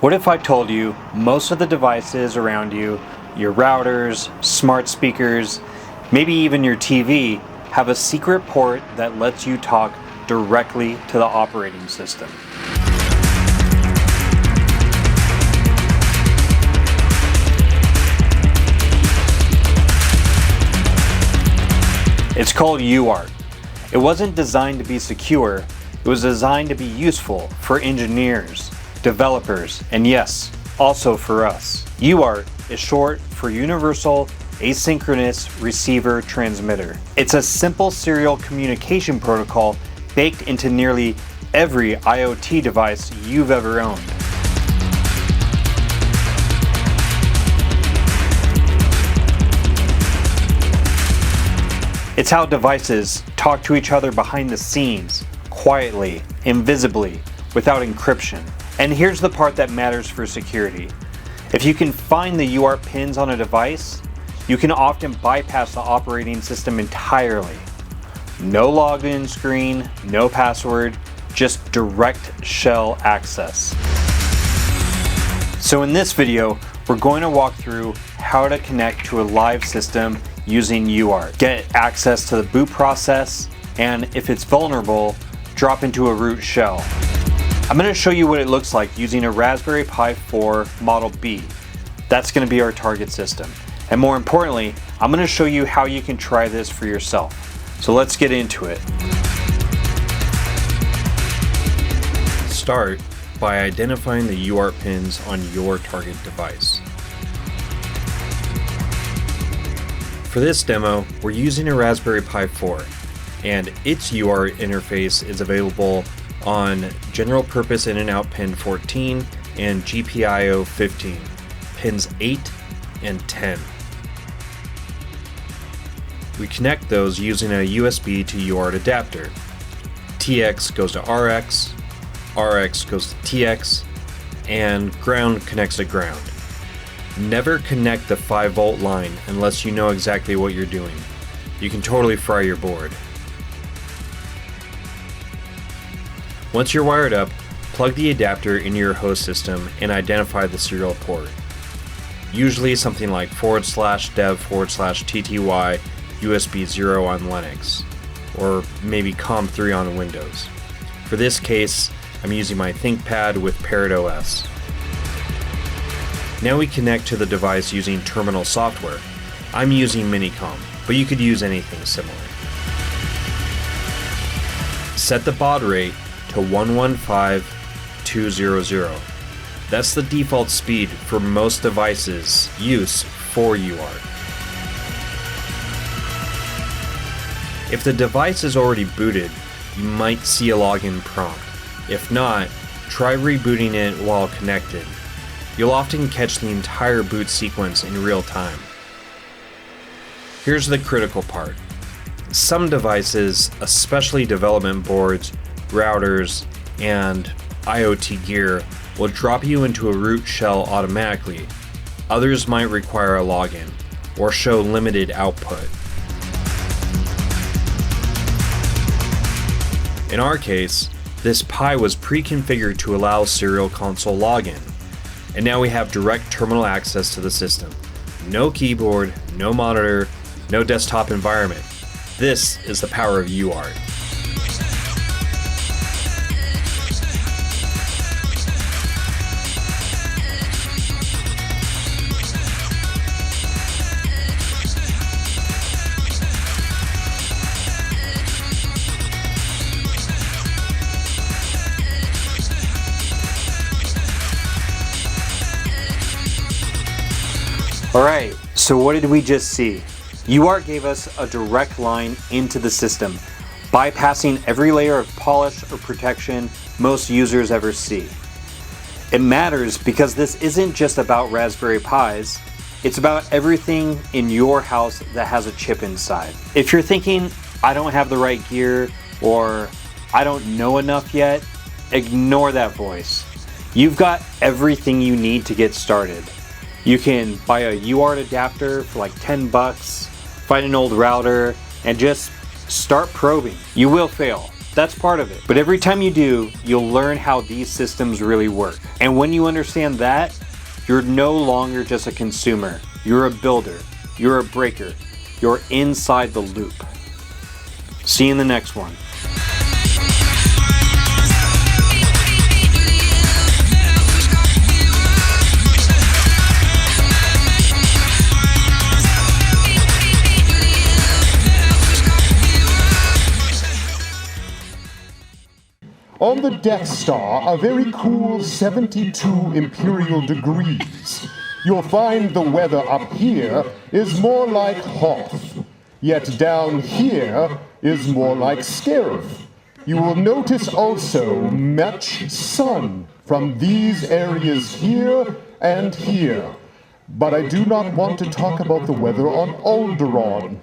What if I told you most of the devices around you, your routers, smart speakers, maybe even your TV, have a secret port that lets you talk directly to the operating system? It's called UART. It wasn't designed to be secure, it was designed to be useful for engineers, developers, and yes, also for us. UART is short for Universal Asynchronous Receiver Transmitter. It's a simple serial communication protocol baked into nearly every IoT device you've ever owned. It's how devices talk to each other behind the scenes, quietly, invisibly, without encryption. And here's the part that matters for security. If you can find the UART pins on a device, you can often bypass the operating system entirely. No login screen, no password, just direct shell access. So in this video, we're going to walk through how to connect to a live system using UART, get access to the boot process, and if it's vulnerable, drop into a root shell. I'm going to show you what it looks like using a Raspberry Pi 4 Model B. That's going to be our target system. And more importantly, I'm going to show you how you can try this for yourself. So let's get into it. Start by identifying the UART pins on your target device. For this demo, we're using a Raspberry Pi 4, and its UART interface is available on General Purpose In and Out Pin 14 and GPIO 15, pins 8 and 10. We connect those using a USB to UART adapter. TX goes to RX, RX goes to TX, and ground connects to ground. Never connect the 5-volt line unless you know exactly what you're doing. You can totally fry your board. Once you're wired up, plug the adapter into your host system and identify the serial port. Usually something like /dev/TTY USB 0 on Linux, or maybe COM3 on Windows. For this case, I'm using my ThinkPad with Parrot OS. Now we connect to the device using terminal software. I'm using Minicom, but you could use anything similar. Set the baud rate to 115200. That's the default speed for most devices use for UART. If the device is already booted, you might see a login prompt. If not, try rebooting it while connected. You'll often catch the entire boot sequence in real time. Here's the critical part. Some devices, especially development boards, routers, and IoT gear, will drop you into a root shell automatically. Others might require a login, or show limited output. In our case, this Pi was pre-configured to allow serial console login, and now we have direct terminal access to the system. No keyboard, no monitor, no desktop environment. This is the power of UART. Alright, so what did we just see? UART gave us a direct line into the system, bypassing every layer of polish or protection most users ever see. It matters because this isn't just about Raspberry Pis, it's about everything in your house that has a chip inside. If you're thinking, I don't have the right gear, or I don't know enough yet, ignore that voice. You've got everything you need to get started. You can buy a UART adapter for like 10 bucks, find an old router, and just start probing. You will fail, That's part of it. But every time you do, you'll learn how these systems really work. And when you understand that, you're no longer just a consumer. You're a builder. You're a breaker. You're inside the loop. See you in the next one. On the Death Star, a very cool 72 imperial degrees. You'll find the weather up here is more like Hoth, yet down here is more like Scarif. You will notice also much sun from these areas here and here. But I do not want to talk about the weather on Alderaan.